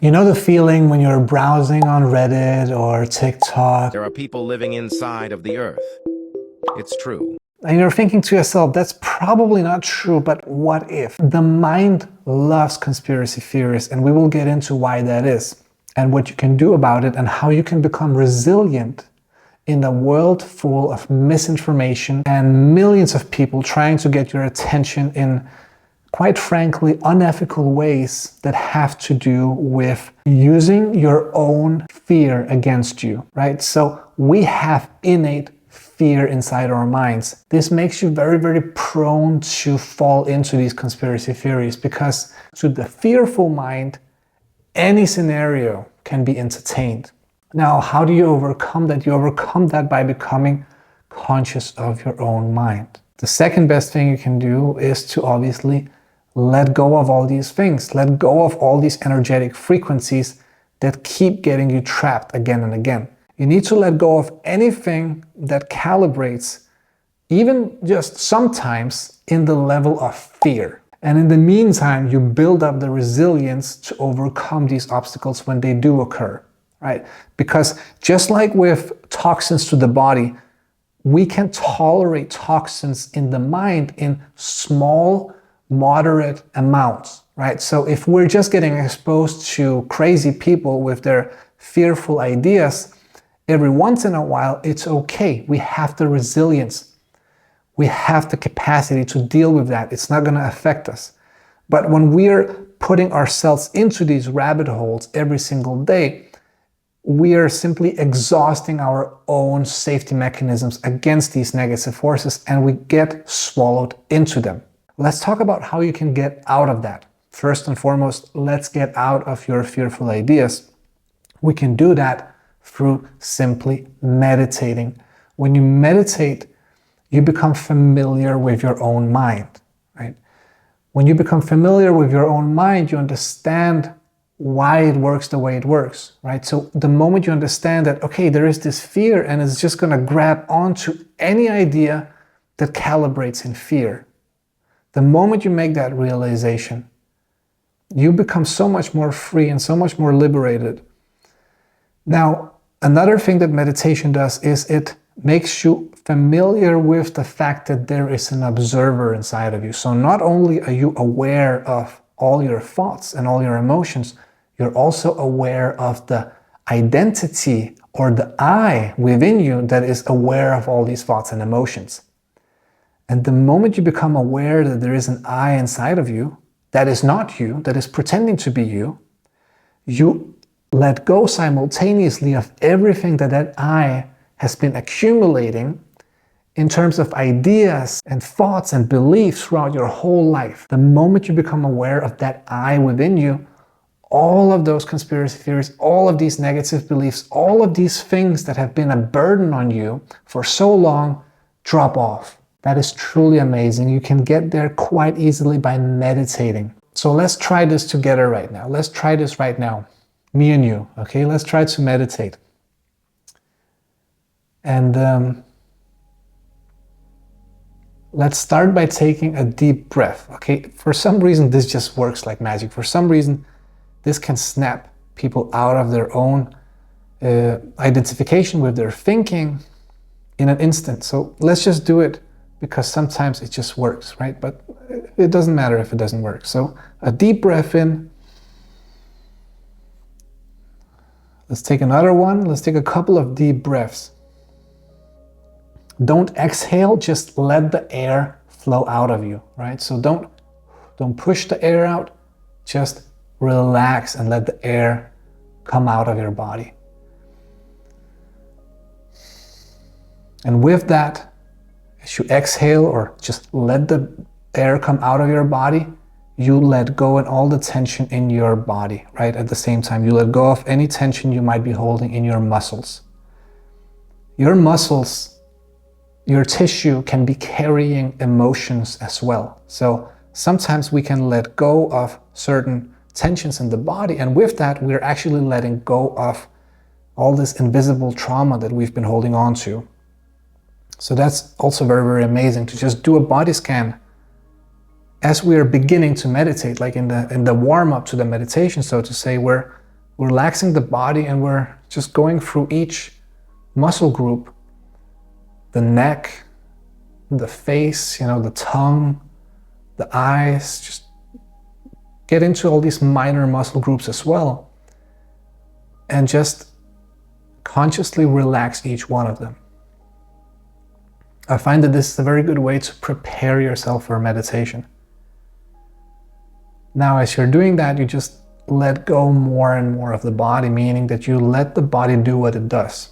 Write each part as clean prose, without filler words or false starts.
You know the feeling when you're browsing on Reddit or TikTok There are people living inside of the earth. It's true. and you're thinking to yourself, that's probably not true, but what if? The mind loves conspiracy theories, and we will get into why that is and what you can do about it and how you can become resilient in a world full of misinformation and millions of people trying to get your attention in, quite frankly, unethical ways that have to do with using your own fear against you, right? So we have innate fear inside our minds. This makes you very, very prone to fall into these conspiracy theories because to the fearful mind, any scenario can be entertained. Now, how do you overcome that? You overcome that by becoming conscious of your own mind. The second best thing you can do is to obviously let go of all these things. Let go of all these energetic frequencies that keep getting you trapped again and again. You need to let go of anything that calibrates, even just sometimes, in the level of fear. And in the meantime, you build up the resilience to overcome these obstacles when they do occur, right? Because just like with toxins to the body, we can tolerate toxins in the mind in small, moderate amounts, right? So if we're just getting exposed to crazy people with their fearful ideas, every once in a while, it's okay. We have the resilience. We have the capacity to deal with that. It's not going to affect us. But when we're putting ourselves into these rabbit holes every single day, we are simply exhausting our own safety mechanisms against these negative forces, and we get swallowed into them. Let's talk about how you can get out of that. First and foremost, let's get out of your fearful ideas. We can do that through simply meditating. When you meditate, you become familiar with your own mind, right? When you become familiar with your own mind, you understand why it works the way it works, right? So the moment you understand that, okay, there is this fear and it's just going to grab onto any idea that calibrates in fear. The moment you make that realization, you become so much more free and so much more liberated. Now, another thing that meditation does is it makes you familiar with the fact that there is an observer inside of you. So not only are you aware of all your thoughts and all your emotions, you're also aware of the identity or the I within you that is aware of all these thoughts and emotions. And the moment you become aware that there is an I inside of you, that is not you, that is pretending to be you, you let go simultaneously of everything that I has been accumulating in terms of ideas and thoughts and beliefs throughout your whole life. The moment you become aware of that I within you, all of those conspiracy theories, all of these negative beliefs, all of these things that have been a burden on you for so long drop off. That is truly amazing. You can get there quite easily by meditating. So let's try this together right now. Let's try this right now. Me and you, okay? Let's try to meditate. And let's start by taking a deep breath, okay? For some reason, this just works like magic. For some reason, this can snap people out of their own identification with their thinking in an instant. So let's just do it because sometimes it just works, right? But it doesn't matter if it doesn't work. So a deep breath in. Let's take another one. Let's take a couple of deep breaths. Don't exhale, just let the air flow out of you, right? So don't push the air out, just relax and let the air come out of your body. And with that, as you exhale or just let the air come out of your body, you let go and all the tension in your body, right? At the same time, you let go of any tension you might be holding in your muscles. Your muscles, your tissue can be carrying emotions as well. So sometimes we can let go of certain tensions in the body, and with that, we're actually letting go of all this invisible trauma that we've been holding on to. So that's also very, very amazing to just do a body scan as we are beginning to meditate, like in the warm-up to the meditation, so to say, where relaxing the body, and we're just going through each muscle group, the neck, the face, the tongue, the eyes. Just get into all these minor muscle groups as well, and just consciously relax each one of them. I find that this is a very good way to prepare yourself for meditation. Now, as you're doing that, you just let go more and more of the body, meaning that you let the body do what it does.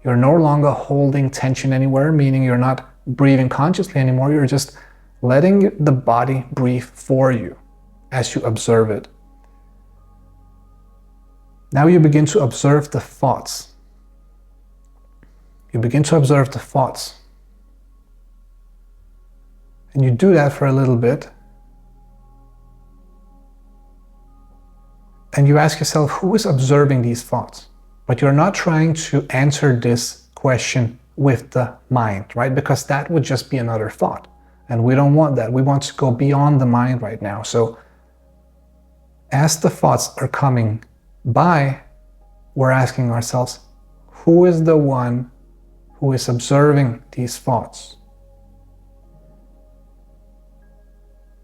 You're no longer holding tension anywhere, meaning you're not breathing consciously anymore. You're just letting the body breathe for you as you observe it. Now you begin to observe the thoughts. You begin to observe the thoughts. And you do that for a little bit. And you ask yourself, who is observing these thoughts? But you're not trying to answer this question with the mind, right? Because that would just be another thought. And we don't want that. We want to go beyond the mind right now. So as the thoughts are coming by, we're asking ourselves, who is the one who is observing these thoughts?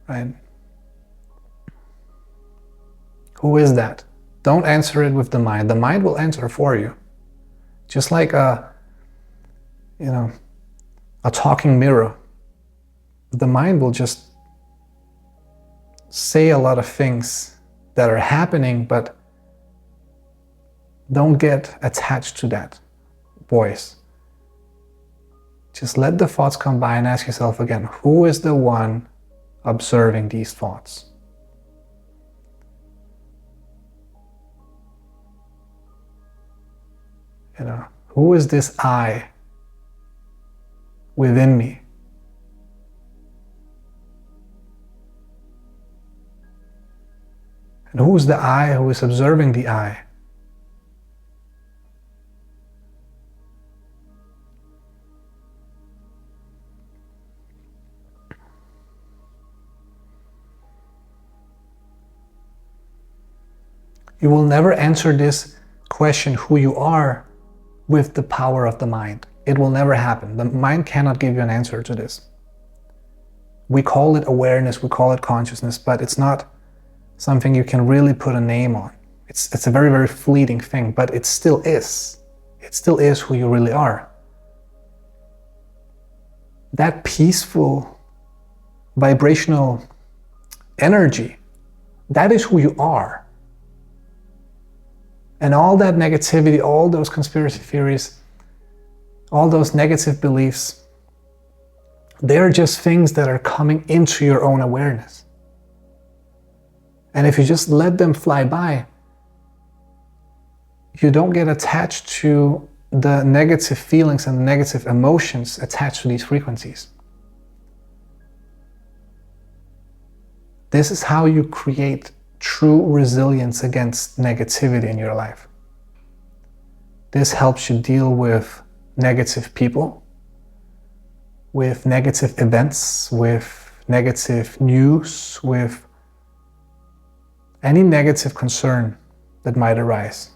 Right? Who is that? Don't answer it with the mind. The mind will answer for you. Just like a talking mirror. The mind will just say a lot of things that are happening, but don't get attached to that voice. Just let the thoughts come by and ask yourself again, who is the one observing these thoughts? Who is this I within me? And who is the I who is observing the I? You will never answer this question, who you are, with the power of the mind. It will never happen. The mind cannot give you an answer to this. We call it awareness, we call it consciousness, but it's not something you can really put a name on. It's a very, very fleeting thing, but it still is. It still is who you really are. That peaceful, vibrational energy, that is who you are. And all that negativity, all those conspiracy theories, all those negative beliefs, they're just things that are coming into your own awareness. And if you just let them fly by, you don't get attached to the negative feelings and negative emotions attached to these frequencies. This is how you create true resilience against negativity in your life. This helps you deal with negative people, with negative events, with negative news, with any negative concern that might arise.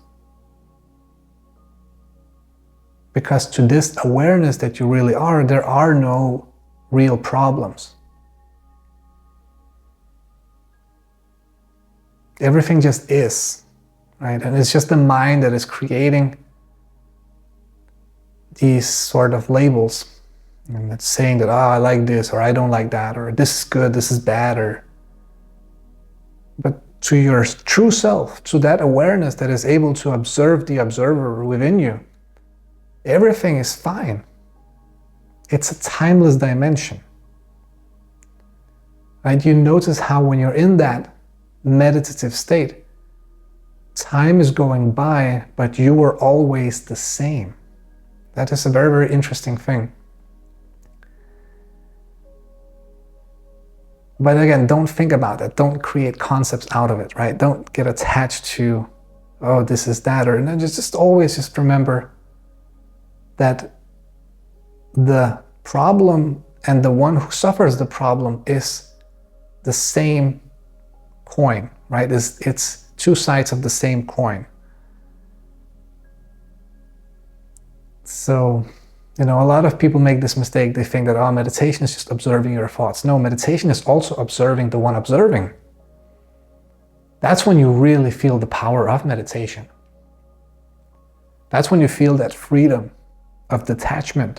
Because to this awareness that you really are, there are no real problems. Everything just is, right? And it's just the mind that is creating these sort of labels. And it's saying that, I like this, or I don't like that, or this is good, this is bad, but to your true self, to that awareness that is able to observe the observer within you, everything is fine. It's a timeless dimension. Right? You notice how when you're in that meditative state, time is going by, but you are always the same. That is a very, very interesting thing. But again, don't think about it. Don't create concepts out of it, right? Don't get attached to, oh, this is that, or no, just always remember that the problem and the one who suffers the problem is the same coin, right? It's two sides of the same coin. So, a lot of people make this mistake. They think that, meditation is just observing your thoughts. No, meditation is also observing the one observing. That's when you really feel the power of meditation. That's when you feel that freedom of detachment,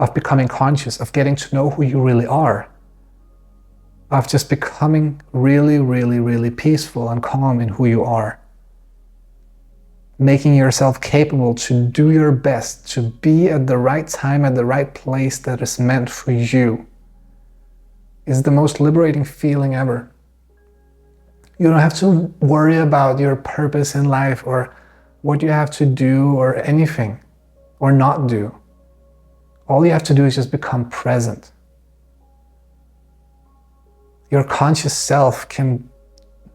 of becoming conscious, of getting to know who you really are, of just becoming really, really, really peaceful and calm in who you are. Making yourself capable to do your best, to be at the right time, at the right place that is meant for you, is the most liberating feeling ever. You don't have to worry about your purpose in life or what you have to do or anything or not do. All you have to do is just become present. Your conscious self can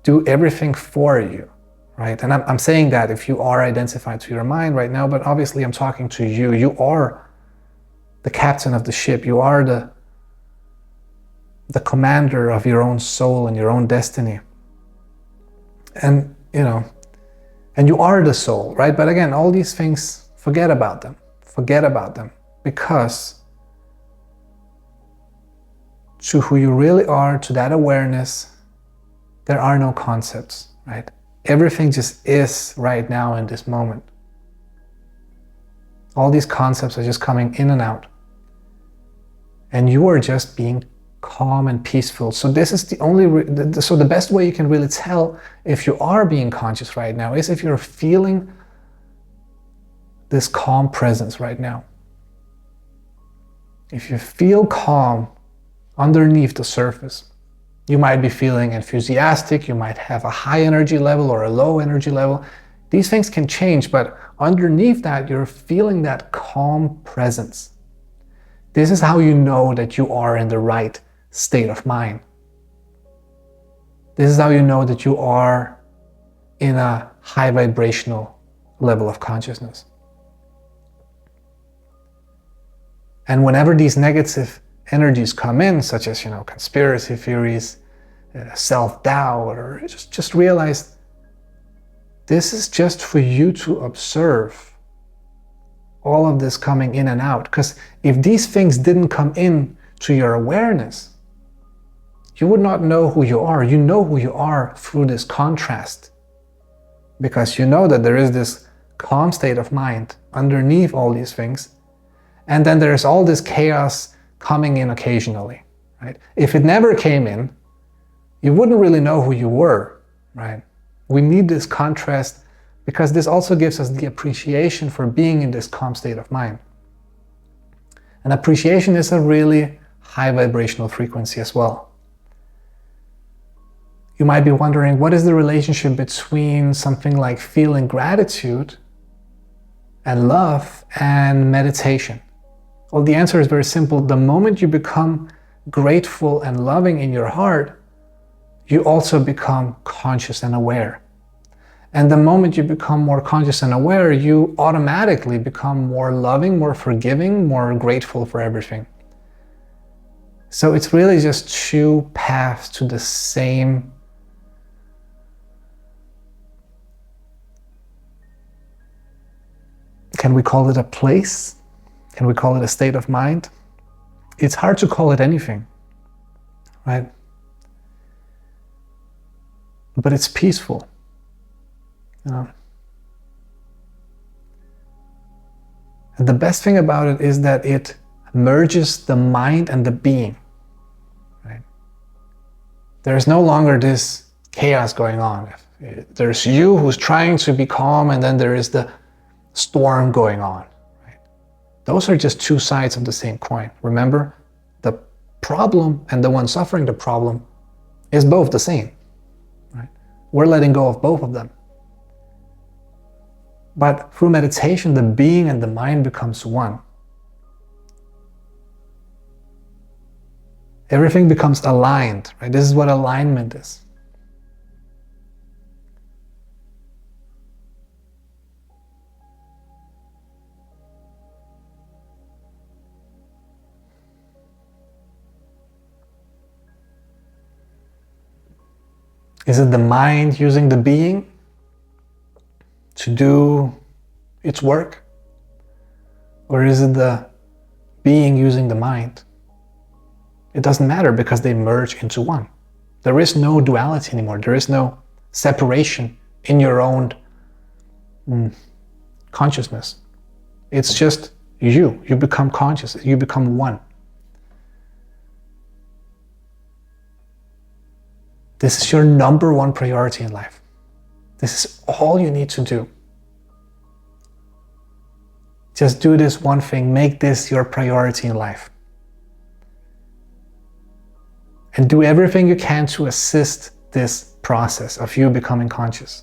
do everything for you, right? And I'm saying that if you are identified to your mind right now, but obviously I'm talking to you. You are the captain of the ship. You are the commander of your own soul and your own destiny. And, and you are the soul, right? But again, all these things, forget about them. Forget about them, because to who you really are, to that awareness, there are no concepts, right? Everything just is right now in this moment. All these concepts are just coming in and out. And you are just being calm and peaceful. So this is the best way you can really tell if you are being conscious right now is if you're feeling this calm presence right now. If you feel calm underneath the surface, you might be feeling enthusiastic, you might have a high energy level or a low energy level. These things can change, but underneath that, you're feeling that calm presence. This is how you know that you are in the right state of mind. This is how you know that you are in a high vibrational level of consciousness. And whenever these negative energies come in, such as, conspiracy theories, self-doubt, or just realize this is just for you to observe all of this coming in and out. Because if these things didn't come in to your awareness, you would not know who you are. You know who you are through this contrast, because you know that there is this calm state of mind underneath all these things, and then there's all this chaos coming in occasionally, right? If it never came in, you wouldn't really know who you were, right? We need this contrast because this also gives us the appreciation for being in this calm state of mind. And appreciation is a really high vibrational frequency as well. You might be wondering, what is the relationship between something like feeling gratitude and love and meditation? Well, the answer is very simple. The moment you become grateful and loving in your heart, you also become conscious and aware. And the moment you become more conscious and aware, you automatically become more loving, more forgiving, more grateful for everything. So it's really just two paths to the same can we call it a place? Can we call it a state of mind? It's hard to call it anything, right? But it's peaceful. And the best thing about it is that it merges the mind and the being, right? There's no longer this chaos going on. There's you who's trying to be calm, and then there is the storm going on. Those are just two sides of the same coin. Remember, the problem and the one suffering the problem is both the same, right? We're letting go of both of them. But through meditation, the being and the mind becomes one. Everything becomes aligned, right? This is what alignment is. Is it the mind using the being to do its work? Or is it the being using the mind? It doesn't matter because they merge into one. There is no duality anymore. There is no separation in your own consciousness. It's just you. You become conscious. You become one. This is your number one priority in life. This is all you need to do. Just do this one thing. Make this your priority in life. And do everything you can to assist this process of you becoming conscious.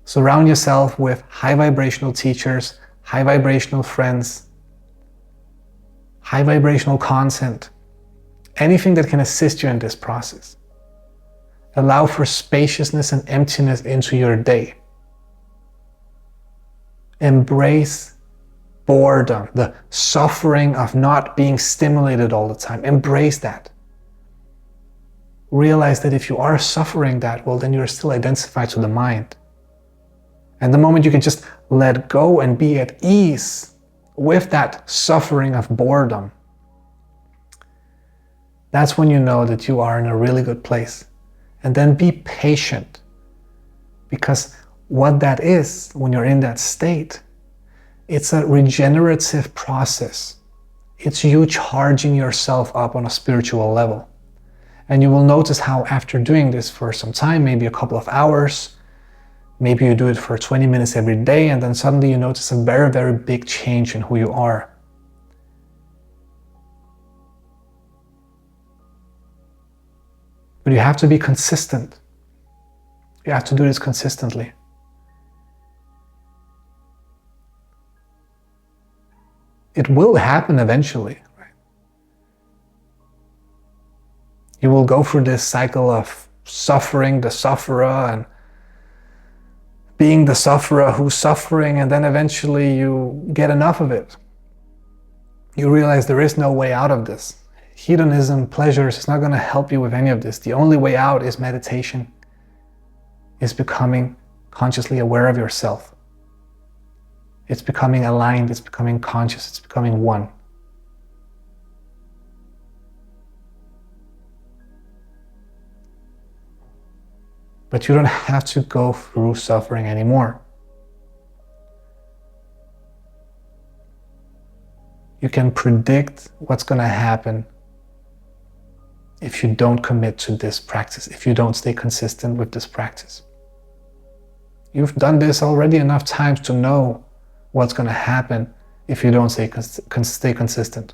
Surround yourself with high vibrational teachers, high vibrational friends, high vibrational content, anything that can assist you in this process. Allow for spaciousness and emptiness into your day. Embrace boredom, the suffering of not being stimulated all the time. Embrace that. Realize that if you are suffering that, well, then you're still identified to the mind. And the moment you can just let go and be at ease with that suffering of boredom, that's when you know that you are in a really good place. And then be patient, because what that is, when you're in that state, it's a regenerative process. It's you charging yourself up on a spiritual level. And you will notice how after doing this for some time, maybe a couple of hours, maybe you do it for 20 minutes every day, and then suddenly you notice a very, very big change in who you are. But you have to be consistent. You have to do this consistently. It will happen eventually, right? You will go through this cycle of suffering, the sufferer, and being the sufferer who's suffering, and then eventually you get enough of it. You realize there is no way out of this. Hedonism, pleasures, is not going to help you with any of this. The only way out is meditation, is becoming consciously aware of yourself. It's becoming aligned, it's becoming conscious, it's becoming one. But you don't have to go through suffering anymore. You can predict what's going to happen if you don't commit to this practice, if you don't stay consistent with this practice. You've done this already enough times to know what's going to happen if you don't stay consistent.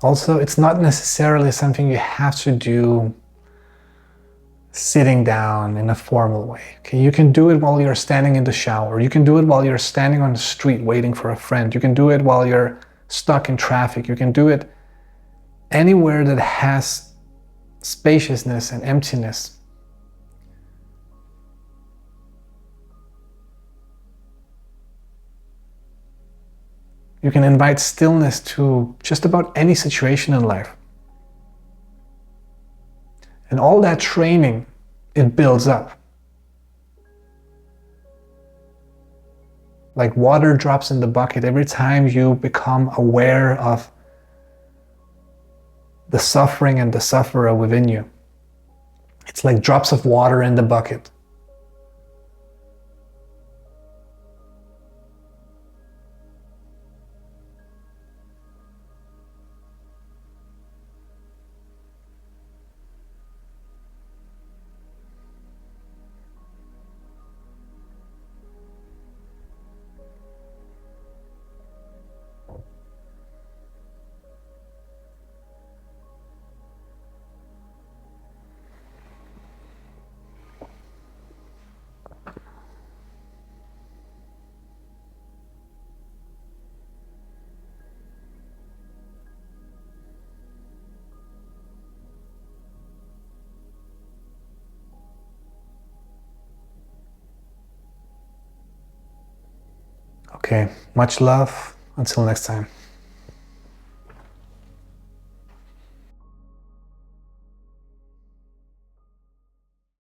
Also, it's not necessarily something you have to do sitting down in a formal way. Okay, you can do it while you're standing in the shower. You can do it while you're standing on the street waiting for a friend. You can do it while you're stuck in traffic. You can do it anywhere that has spaciousness and emptiness. You can invite stillness to just about any situation in life. And all that training, it builds up. Like water drops in the bucket, every time you become aware of the suffering and the sufferer within you. It's like drops of water in the bucket. Okay, much love. Until next time.